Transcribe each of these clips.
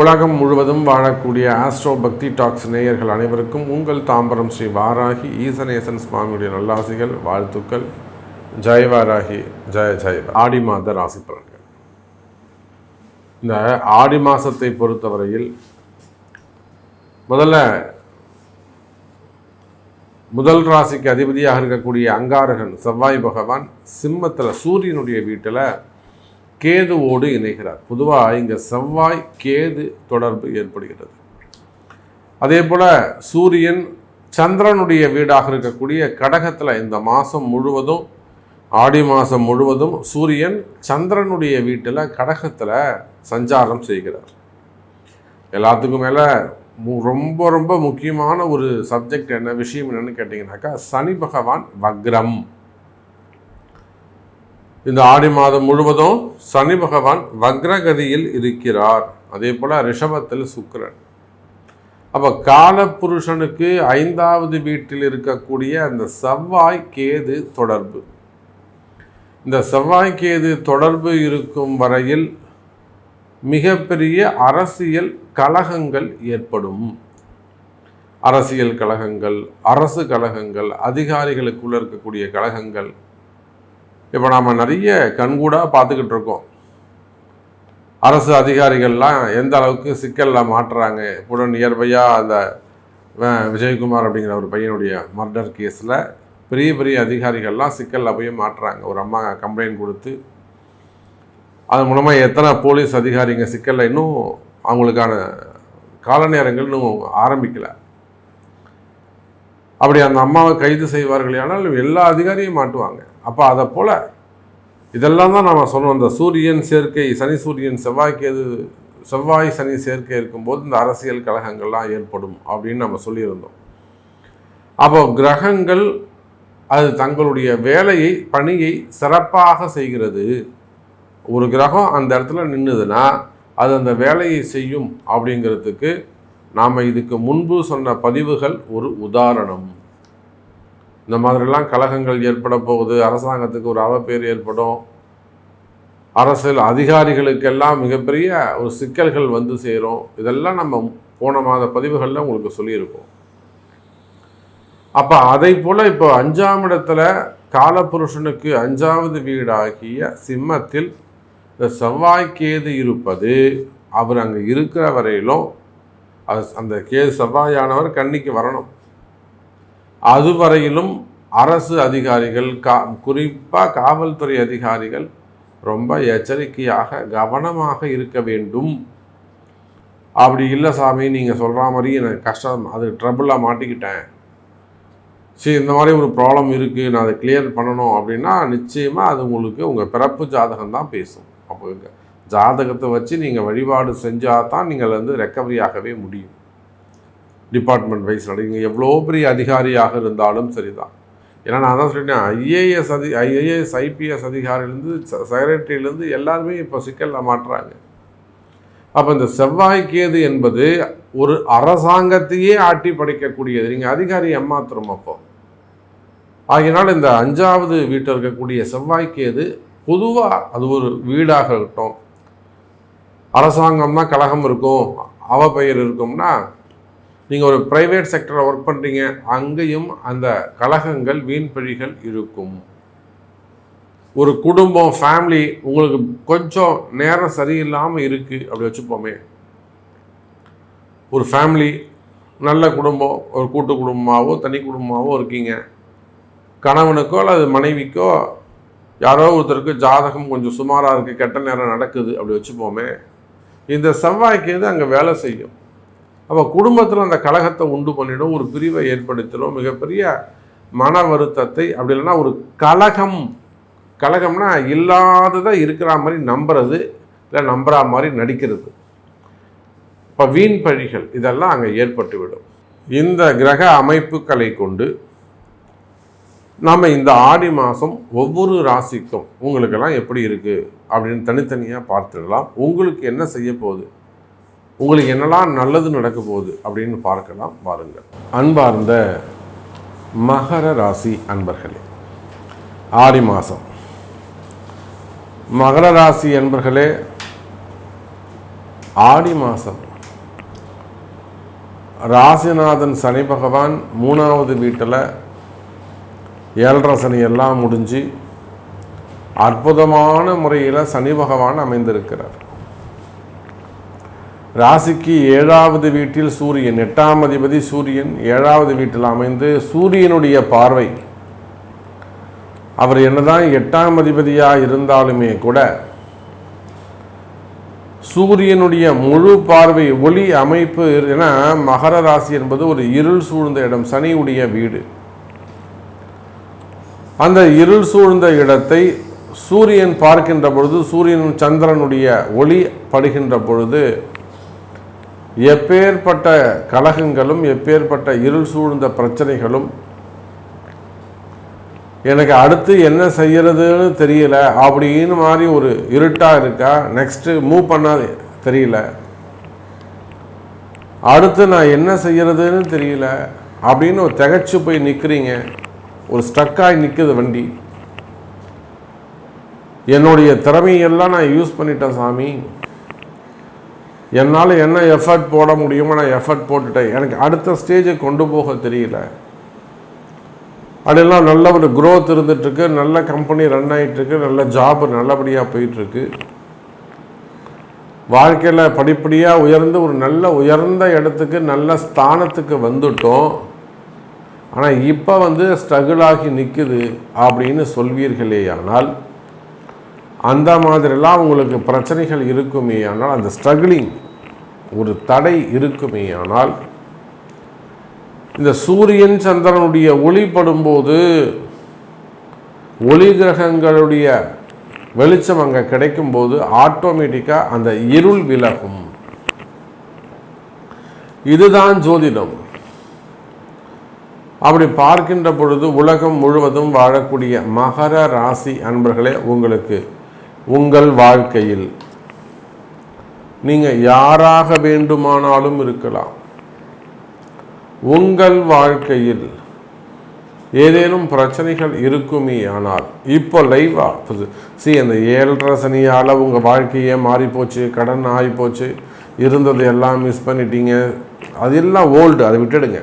உலகம் முழுவதும் வாழக்கூடிய ஆஸ்ட்ரோ பக்தி டாக்ஸ் நேயர்கள் அனைவருக்கும் உங்கள் தாம்பரம் ஸ்ரீ வாராகி ஈசனேசன் சுவாமியுடைய நல்லாசிகள், வாழ்த்துக்கள். ஜெய் வாராகி, ஜெய ஜெய. ஆடி மாத ராசி பலன்கள். இந்த ஆடி மாதத்தை பொறுத்தவரையில் முதல் ராசிக்கு அதிபதியாக இருக்கக்கூடிய அங்காரகன் செவ்வாய் பகவான் சிம்மத்தில் சூரியனுடைய வீட்டில் கேதுவோடு இணைகிறார். பொதுவாக இங்கே செவ்வாய் கேது தொடர்பு ஏற்படுகிறது. அதே போல் சூரியன் சந்திரனுடைய வீடாக இருக்கக்கூடிய கடகத்தில் இந்த மாதம் முழுவதும், ஆடி மாதம் முழுவதும் சூரியன் சந்திரனுடைய வீட்டில் கடகத்தில் சஞ்சாரம் செய்கிறார். எல்லாத்துக்கும் மேலே ரொம்ப ரொம்ப முக்கியமான ஒரு சப்ஜெக்ட் விஷயம் என்னன்னு கேட்டிங்கனாக்கா, சனி பகவான் வக்ரம். இந்த ஆடி மாதம் முழுவதும் சனி பகவான் வக்ரகதியில் இருக்கிறார். அதே போல் ரிஷபத்தில் சுக்கிரன். அப்போ காலபுருஷனுக்கு 5வது வீட்டில் இருக்கக்கூடிய அந்த செவ்வாய் கேது தொடர்பு. இந்த செவ்வாய் கேது தொடர்பு இருக்கும் வரையில் மிகப்பெரிய அரசியல் கலகங்கள் ஏற்படும். அரசியல் கலகங்கள், அரசு கலகங்கள், அதிகாரிகளுக்குள்ள இருக்கக்கூடிய கலகங்கள். இப்போ நாம் நிறைய கண்கூடாக பார்த்துக்கிட்டு இருக்கோம். அரசு அதிகாரிகள்லாம் எந்த அளவுக்கு சிக்கலில் மாட்டுறாங்க. கூட நியர்பையாக அந்த விஜயகுமார் அப்படிங்கிற ஒரு பையனுடைய மர்டர் கேஸில் பெரிய பெரிய அதிகாரிகள்லாம் சிக்கலில் போய் மாட்டுறாங்க. ஒரு அம்மா கம்ப்ளைண்ட் கொடுத்து அது மூலமாக எத்தனை போலீஸ் அதிகாரிங்க சிக்கலில் இன்னும் அவங்களுக்கான கால நேரங்கள் இன்னும் ஆரம்பிக்கலை. அப்படி அந்த அம்மாவை கைது செய்வார்கள், ஆனால் எல்லா அதிகாரியும் மாட்டுவாங்க. அப்போ அதை போல் இதெல்லாம் தான் நம்ம சொன்னோம். இந்த சூரியன் சேர்க்கை, சனி சூரியன் செவ்வாய் சனி சேர்க்கை இருக்கும்போது இந்த அரசியல் கலகங்கள்லாம் ஏற்படும் அப்படின்னு நம்ம சொல்லியிருந்தோம். அப்போ கிரகங்கள் அது தங்களுடைய வேலையை, பணியை சிறப்பாக செய்கிறது. ஒரு கிரகம் அந்த இடத்துல நின்றுதுன்னா அது அந்த வேலையை செய்யும் அப்படிங்கிறதுக்கு நாம் இதுக்கு முன்பு சொன்ன பதிவுகள் ஒரு உதாரணம். இந்த மாதிரிலாம் கலகங்கள் ஏற்பட போகுது. அரசாங்கத்துக்கு ஒரு அவப்பேர் ஏற்படும். அரசியல் அதிகாரிகளுக்கெல்லாம் மிகப்பெரிய ஒரு சிக்கல்கள் வந்து சேரும். இதெல்லாம் நம்ம போன மாத பதிவுகளில் உங்களுக்கு சொல்லியிருக்கோம். அப்போ அதை போல் இப்போ 5ஆம் இடத்துல காலபுருஷனுக்கு 5வது வீடாகிய சிம்மத்தில் இந்த செவ்வாய்க்கேது இருப்பது, அவர் அங்கே இருக்கிற வரையிலும் அந்த கேது செவ்வாயானவர் கன்னிக்கு வரணும். அதுவரையிலும் அரசு அதிகாரிகள், குறிப்பாக காவல்துறை அதிகாரிகள் ரொம்ப எச்சரிக்கையாக கவனமாக இருக்க வேண்டும். அப்படி இல்லை சாமி, நீங்கள் சொல்கிற மாதிரி எனக்கு கஷ்டம், அது ட்ரபிளாக மாட்டிக்கிட்டேன், சரி இந்த மாதிரி ஒரு ப்ராப்ளம் இருக்குது, நான் அதை கிளியர் பண்ணணும் அப்படின்னா நிச்சயமாக அது உங்களுக்கு உங்கள் பிறப்பு ஜாதகம் தான் பேசும். அப்போ ஜாதகத்தை வச்சு நீங்கள் வழிபாடு செஞ்சால் தான் நீங்கள் ரெக்கவரி ஆகவே முடியும். டிபார்ட்மெண்ட் வைஸ் நடங்க, எவ்வளோ பெரிய அதிகாரியாக இருந்தாலும் சரிதான். ஏன்னா நான் தான் சொல்லிட்டேன், ஐஏஎஸ் ஐபிஎஸ் அதிகாரிலேருந்து செக்ரட்டரியிலேருந்து எல்லாருமே இப்போ சிக்கலில் மாட்டுறாங்க. அப்போ இந்த செவ்வாய்க்கேது என்பது ஒரு அரசாங்கத்தையே ஆட்டி படைக்கக்கூடியது. நீங்கள் அதிகாரி ஏமாத்திரம் அப்போ. ஆகினால் இந்த 5வது வீட்டில் இருக்கக்கூடிய செவ்வாய்க்கேது பொதுவாக அது ஒரு வீடாக இருக்கட்டும், அரசாங்கம்னா கலகம் இருக்கும், அவப்பெயர் இருக்கும்னா, நீங்கள் ஒரு ப்ரைவேட் செக்டரில் ஒர்க் பண்ணுறீங்க, அங்கேயும் அந்த கலகங்கள், வீண்பழிகள் இருக்கும். ஒரு குடும்பம், ஃபேமிலி உங்களுக்கு கொஞ்சம் நேரம் சரியில்லாமல் இருக்குது அப்படி வச்சுப்போமே. ஒரு ஃபேமிலி நல்ல குடும்பம், ஒரு கூட்டு குடும்பமாகவோ தனி குடும்பமாகவோ இருக்கீங்க. கணவனுக்கோ அல்லது மனைவிக்கோ யாரோ ஒருத்தருக்கு ஜாதகம் கொஞ்சம் சுமாராக இருக்குது, கெட்ட நேரம் நடக்குது அப்படி வச்சுப்போமே. இந்த செவ்வாய்க்கேது அங்கே வேலை செய்யும். அப்போ குடும்பத்தில் அந்த கலகத்தை உண்டு பண்ணிடும், ஒரு பிரிவை ஏற்படுத்திடும், மிகப்பெரிய மன வருத்தத்தை. அப்படி இல்லைன்னா ஒரு கலகம்னா இல்லாததை இருக்கிற மாதிரி நம்புறது, இல்லை நம்புற மாதிரி நடிக்கிறது. இப்போ வீண் பழிகள் இதெல்லாம் அங்கே ஏற்பட்டுவிடும். இந்த கிரக அமைப்புகளை கொண்டு நாம் இந்த ஆடி மாதம் ஒவ்வொரு ராசிக்கும் உங்களுக்கெல்லாம் எப்படி இருக்குது அப்படின்னு தனித்தனியாக பார்த்துடலாம். உங்களுக்கு என்ன செய்ய போகுது, உங்களுக்கு என்னெல்லாம் நல்லது நடக்க போகுது அப்படின்னு பார்க்கலாம். பாருங்கள். அன்பார்ந்த மகர ராசி அன்பர்களே, ஆடி மாதம் மகர ராசி அன்பர்களே, ஆடி மாதம் ராசிநாதன் சனி பகவான் 3வது வீட்டில் 7.5 சனி எல்லாம் முடிஞ்சு அற்புதமான முறையில் சனி பகவான் அமைந்திருக்கிறார். ராசிக்கு 7வது வீட்டில் சூரியன், 8ஆம் அதிபதி சூரியன் 7வது வீட்டில் அமைந்து சூரியனுடைய பார்வை, அவர் என்னதான் 8ஆம் அதிபதியாக இருந்தாலுமே கூட சூரியனுடைய முழு பார்வை ஒளி அமைப்பு. ஏன்னா மகர ராசி என்பது ஒரு இருள் சூழ்ந்த இடம், சனியுடைய வீடு. அந்த இருள் சூழ்ந்த இடத்தை சூரியன் பார்க்கின்ற பொழுது, சூரியன் சந்திரனுடைய ஒளி படுகின்ற பொழுது எப்பேற்பட்ட கலகங்களும் எப்பேற்பட்ட இருள் சூழ்ந்த பிரச்சனைகளும், எனக்கு அடுத்து என்ன செய்யறதுன்னு தெரியல அப்படின்னு மாதிரி ஒரு இருட்டாக இருக்கா, நெக்ஸ்ட்டு மூவ் பண்ண தெரியல, அடுத்து நான் என்ன செய்யறதுன்னு தெரியல அப்படின்னு ஒரு திகைச்சு போய் நிற்கிறீங்க, ஒரு ஸ்ட்ரக்காகி நிற்குது வண்டி. என்னுடைய திறமையெல்லாம் நான் யூஸ் பண்ணிட்டேன் சாமி, என்னால் என்ன எஃபர்ட் போட முடியுமோ நான் எஃபர்ட் போட்டுட்டேன், எனக்கு அடுத்த ஸ்டேஜை கொண்டு போக தெரியல. அதெல்லாம் நல்ல ஒரு க்ரோத் இருந்துகிட்ருக்கு, நல்ல கம்பெனி ரன் ஆகிட்டுருக்கு, நல்ல ஜாப் நல்லபடியாக போயிட்டுருக்கு, வாழ்க்கையில் படிப்படியாக உயர்ந்து ஒரு நல்ல உயர்ந்த இடத்துக்கு நல்ல ஸ்தானத்துக்கு வந்துட்டோம். ஆனால் இப்போ ஸ்ட்ரகிள் ஆகி நிற்குது அப்படின்னு சொல்வீர்களே ஆனால், அந்த மாதிரிலாம் உங்களுக்கு பிரச்சனைகள் இருக்குமே ஆனால், அந்த ஸ்ட்ரகிளிங் ஒரு தடை இருக்குமே ஆனால், இந்த சூரியன் சந்திரனுடைய ஒளிப்படும்போது ஒளி கிரகங்களுடைய வெளிச்சம் அங்கே கிடைக்கும்போது ஆட்டோமேட்டிக்காக அந்த இருள் விலகும். இதுதான் ஜோதிடம். அப்படி பார்க்கின்ற பொழுது உலகம் முழுவதும் வாழக்கூடிய மகர ராசி அன்பர்களே, உங்களுக்கு உங்கள் வாழ்க்கையில் நீங்கள் யாராக வேண்டுமானாலும் இருக்கலாம். உங்கள் வாழ்க்கையில் ஏதேனும் பிரச்சனைகள் இருக்குமே ஆனால், இப்போ லைவா அந்த 7.5 சனியால் உங்கள் வாழ்க்கையே மாறிப்போச்சு, கடன் ஆகிப்போச்சு, இருந்தது எல்லாம் மிஸ் பண்ணிட்டீங்க, அதெல்லாம் ஓல்டு, அதை விட்டுடுங்க.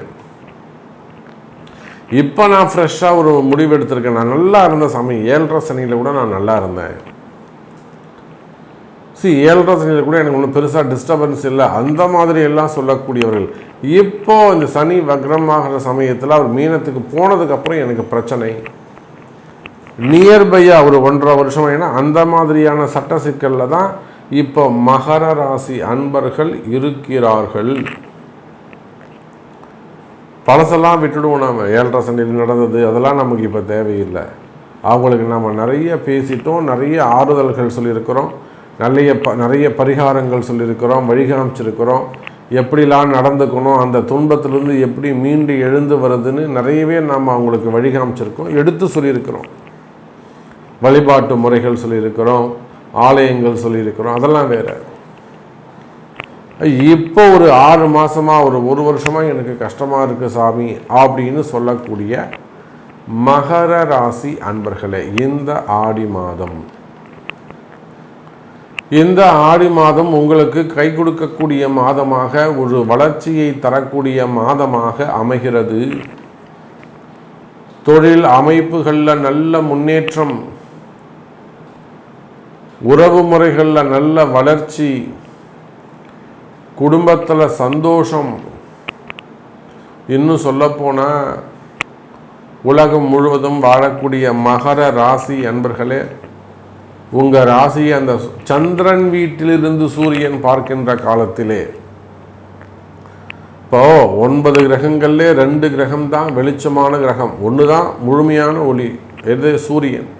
இப்போ நான் ஃப்ரெஷ்ஷாக ஒரு முடிவு எடுத்திருக்கேன். நான் நல்லா இருந்த சமயம் 7.5 சனியில் கூட நான் நல்லா இருந்தேன். 7.5 சனியில் கூட எனக்கு ஒன்றும் பெருசாக டிஸ்டர்பன்ஸ் இல்லை, அந்த மாதிரி எல்லாம் சொல்லக்கூடியவர்கள் இப்போ இந்த சனி வக்ரமாகிற சமயத்தில் அவர் மீனத்துக்கு போனதுக்கப்புறம் எனக்கு பிரச்சனை நியர்பையாக ஒரு 1.5 வருஷம். ஏன்னா அந்த மாதிரியான சட்ட சிக்கலில் தான் இப்போ மகர ராசி அன்பர்கள் இருக்கிறார்கள். பழசெல்லாம் விட்டுடுவோம். நாம் 7.5 சனியில் நடந்தது அதெல்லாம் நமக்கு இப்போ தேவையில்லை. அவங்களுக்கு நாம் நிறைய பேசிட்டோம், நிறைய ஆறுதல்கள் சொல்லியிருக்கிறோம், நிறைய பரிகாரங்கள் சொல்லியிருக்கிறோம், வழிகாமிச்சிருக்கிறோம், எப்படிலாம் நடந்துக்கணும், அந்த துன்பத்திலிருந்து எப்படி மீண்டு எழுந்து வருதுன்னு நிறையவே நாம் அவங்களுக்கு வழிகாமிச்சிருக்கோம், எடுத்து சொல்லியிருக்கிறோம். வழிபாட்டு முறைகள் சொல்லியிருக்கிறோம், ஆலயங்கள் சொல்லியிருக்கிறோம், அதெல்லாம் வேறு. இப்போ ஒரு 6 மாதமாக ஒரு வருஷமாக எனக்கு கஷ்டமாக இருக்குது சாமி அப்படின்னு சொல்லக்கூடிய மகர ராசி அன்பர்களே, இந்த ஆடி மாதம் உங்களுக்கு கை கொடுக்கக்கூடிய மாதமாக, ஒரு வளர்ச்சியை தரக்கூடிய மாதமாக அமைகிறது. தொழில் அமைப்புகளில் நல்ல முன்னேற்றம், உறவு முறைகளில் நல்ல வளர்ச்சி, குடும்பத்தில் சந்தோஷம். இன்னும் சொல்லப்போனால் உலகம் முழுவதும் வாழக்கூடிய மகர ராசி அன்பர்களே, உங்கள் ராசியை அந்த சந்திரன் வீட்டிலிருந்து சூரியன் பார்க்கின்ற காலத்திலே, இப்போ 9 கிரகங்கள்லே 2 கிரகம் தான் வெளிச்சமான கிரகம், ஒன்று தான் முழுமையான ஒளி, எது? சூரியன்.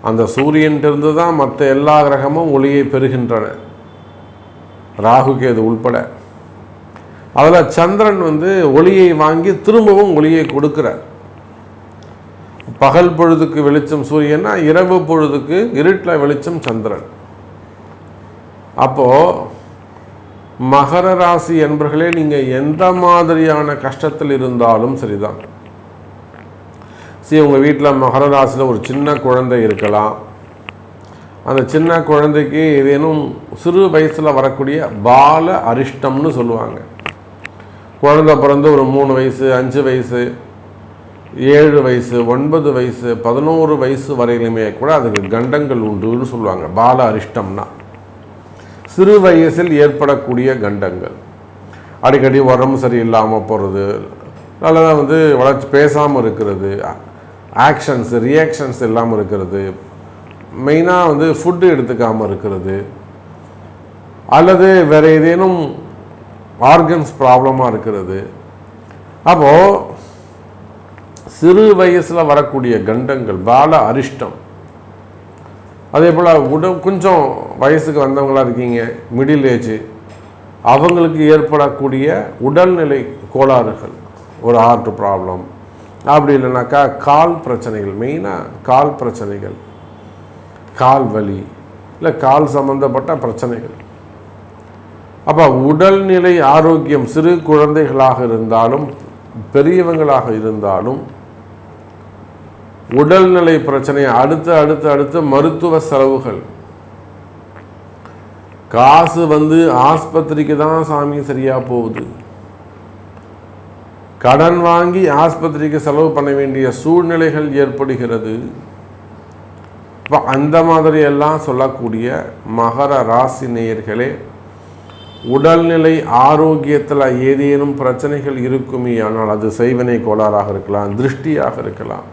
அந்த சூரியன்கிட்ட தான் மற்ற எல்லா கிரகமும் ஒளியை பெறுகின்றன, ராகு கேது உள்பட. அதில் சந்திரன் ஒளியை வாங்கி திரும்பவும் ஒளியை கொடுக்கிறார். பகல் பொழுதுக்கு வெளிச்சம் சூரியன்னா, இரவு பொழுதுக்கு இருட்டில் வெளிச்சம் சந்திரன். அப்போது மகர ராசி என்பர்களே, நீங்கள் எந்த மாதிரியான கஷ்டத்தில் இருந்தாலும் சரிதான். உங்கள் வீட்டில் மகர ராசியில் ஒரு சின்ன குழந்தை இருக்கலாம். அந்த சின்ன குழந்தைக்கு ஏதேனும் சிறு வயசில் வரக்கூடிய பால அரிஷ்டம்னு சொல்லுவாங்க. குழந்தை பிறந்து ஒரு 3 வயசு 5 வயசு 7 வயசு 9 வயசு 11 வயசு வரையிலுமே கூட அதுக்கு கண்டங்கள் உண்டுன்னு சொல்லுவாங்க. பால அரிஷ்டம்னா சிறு வயசில் ஏற்படக்கூடிய கண்டங்கள். அடிக்கடி உடம்பு சரியில்லாமல் போகிறது, நல்லதாக வளர்ச்சி பேசாமல் இருக்கிறது, ஆக்ஷன்ஸ் ரியாக்ஷன்ஸ் இல்லாமல் இருக்கிறது, மெயினாக ஃபுட்டு எடுத்துக்காமல் இருக்கிறது, அல்லது வேறு ஏதேனும் ஆர்கன்ஸ் ப்ராப்ளமாக இருக்கிறது. அப்போது சிறு வயசில் வரக்கூடிய கண்டங்கள் பால அரிஷ்டம். அதே போல் கொஞ்சம் வயசுக்கு வந்தவங்களாக இருக்கீங்க, மிடில் ஏஜ், அவங்களுக்கு ஏற்படக்கூடிய உடல்நிலை கோளாறுகள், ஒரு ஹார்ட் ப்ராப்ளம், அப்படி இல்லைனாக்கா கால் பிரச்சனைகள், மெயினாக கால் பிரச்சனைகள், கால் வலி, இல்லை கால் சம்பந்தப்பட்ட பிரச்சனைகள். அப்போ உடல்நிலை ஆரோக்கியம் சிறு குழந்தைகளாக இருந்தாலும் பெரியவங்களாக இருந்தாலும் உடல்நிலை பிரச்சனை அடுத்து அடுத்து அடுத்து மருத்துவ செலவுகள். காசு ஆஸ்பத்திரிக்கு தான் சாமி சரியாக போகுது, கடன் வாங்கி ஆஸ்பத்திரிக்கு செலவு பண்ண வேண்டிய சூழ்நிலைகள் ஏற்படுகிறது. இப்போ அந்த மாதிரி எல்லாம் சொல்லக்கூடிய மகர ராசி நேயர்களே, உடல்நிலை ஆரோக்கியத்தில் ஏதேனும் பிரச்சனைகள் இருக்குமே ஆனால் அது செய்வினை கோளாறாக இருக்கலாம், திருஷ்டியாக இருக்கலாம்,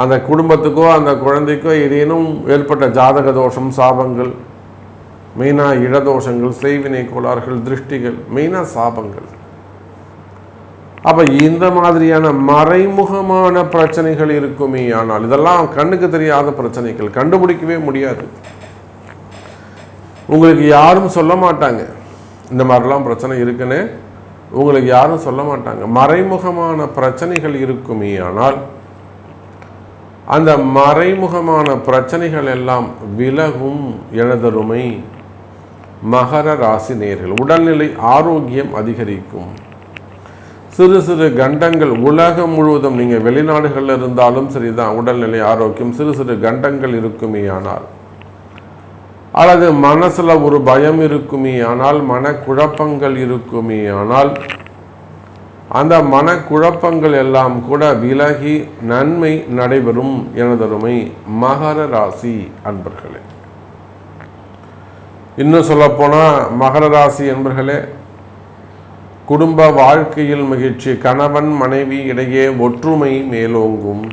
அந்த குடும்பத்துக்கோ அந்த குழந்தைக்கோ ஏதேனும் ஏற்பட்ட ஜாதக தோஷம், சாபங்கள், மெயினாக இடதோஷங்கள், செய்வினை கோளாறுகள், திருஷ்டிகள், மெயினாக சாபங்கள். அப்போ இந்த மாதிரியான மறைமுகமான பிரச்சனைகள் இருக்குமே ஆனால் இதெல்லாம் கண்ணுக்கு தெரியாத பிரச்சனைகள், கண்டுபிடிக்கவே முடியாது. உங்களுக்கு யாரும் சொல்ல மாட்டாங்க இந்த மாதிரிலாம் பிரச்சனை இருக்குன்னு, உங்களுக்கு யாரும் சொல்ல மாட்டாங்க. மறைமுகமான பிரச்சனைகள் இருக்குமே ஆனால் அந்த மறைமுகமான பிரச்சனைகள் எல்லாம் விலகும். எனதருமை மகர ராசி நேயர்கள், உடல்நிலை ஆரோக்கியம் அதிகரிக்கும். சிறு சிறு கண்டங்கள், உலகம் முழுவதும் நீங்கள் வெளிநாடுகளில் இருந்தாலும் சரிதான், உடல்நிலை ஆரோக்கியம் சிறு சிறு கண்டங்கள் இருக்குமே ஆனால், அல்லது மனசில் ஒரு பயம் இருக்குமே ஆனால், மனக்குழப்பங்கள் இருக்குமே ஆனால், அந்த மனக்குழப்பங்கள் எல்லாம் கூட விலகி நன்மை நடைபெறும். எனதருமை மகர ராசி அன்பர்களே, இன்னும் சொல்லப்போனால் மகர ராசி அன்பர்களே, குடும்ப வாழ்க்கையில் மகிழ்ச்சி, கணவன் மனைவி இடையே ஒற்றுமை மேலோங்கும்.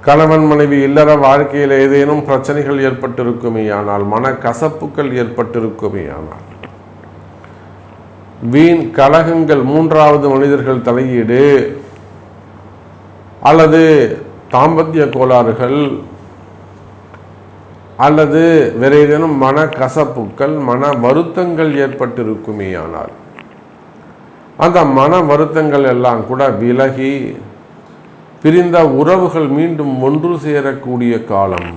கணவன் மனைவி இல்லற வாழ்க்கையில் ஏதேனும் பிரச்சனைகள் ஏற்பட்டிருக்குமே ஆனால், மனக்கசப்புகள் ஏற்பட்டிருக்குமே ஆனால், வீண் கலகங்கள், மூன்றாவது மனிதர்கள் தலையீடு, அல்லது தாம்பத்திய கோளாறுகள், அல்லது வேற ஏதேனும் மனக்கசப்புகள், மன வருத்தங்கள் ஏற்பட்டிருக்குமே ஆனால், அந்த மன வருத்தங்கள் எல்லாம் கூட விலகி பிரிந்த உறவுகள் மீண்டும் ஒன்று சேரக்கூடிய காலம்.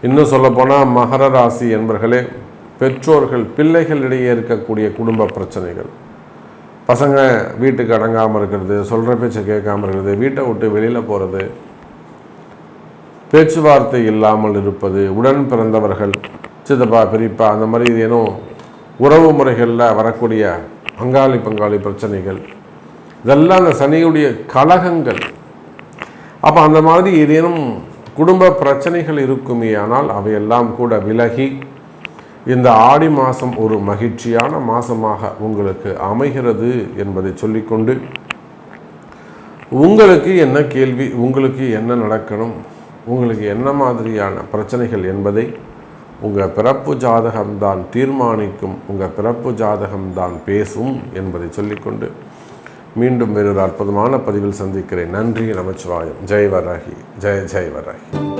இன்னும் சொல்லப்போனால் மகர ராசி என்பர்களே, பெற்றோர்கள் பிள்ளைகளிடையே இருக்கக்கூடிய குடும்ப பிரச்சனைகள், பசங்க வீட்டுக்கு அடங்காமல் இருக்கிறது, சொல்கிற பேச்சை கேட்காமல் இருக்கிறது, வீட்டை விட்டு வெளியில் போகிறது, பேச்சுவார்த்தை இல்லாமல் இருப்பது, உடன் பிறந்தவர்கள் சித்தப்பா பெரியப்பா அந்த மாதிரி ஏனும் உறவு முறைகளில் வரக்கூடிய பங்காளி பிரச்சனைகள், இதெல்லாம் அந்த சனியுடைய கலகங்கள். அப்போ அந்த மாதிரி ஏதேனும் குடும்ப பிரச்சனைகள் இருக்குமே ஆனால் அவையெல்லாம் கூட விலகி இந்த ஆடி மாதம் ஒரு மகிழ்ச்சியான மாதமாக உங்களுக்கு அமைகிறது என்பதை சொல்லிக்கொண்டு, உங்களுக்கு என்ன கேள்வி, உங்களுக்கு என்ன நடக்கணும், உங்களுக்கு என்ன மாதிரியான பிரச்சனைகள் என்பதை உங்கள் பிறப்பு ஜாதகம்தான் தீர்மானிக்கும், உங்கள் பிறப்பு ஜாதகம்தான் பேசும் என்பதை சொல்லிக்கொண்டு மீண்டும் வேறொரு அற்புதமான பதிவில் சந்திக்கிறேன். நன்றி, நமச்சிவாயம். ஜெய் வராகி, ஜெய் ஜெய் வராகி.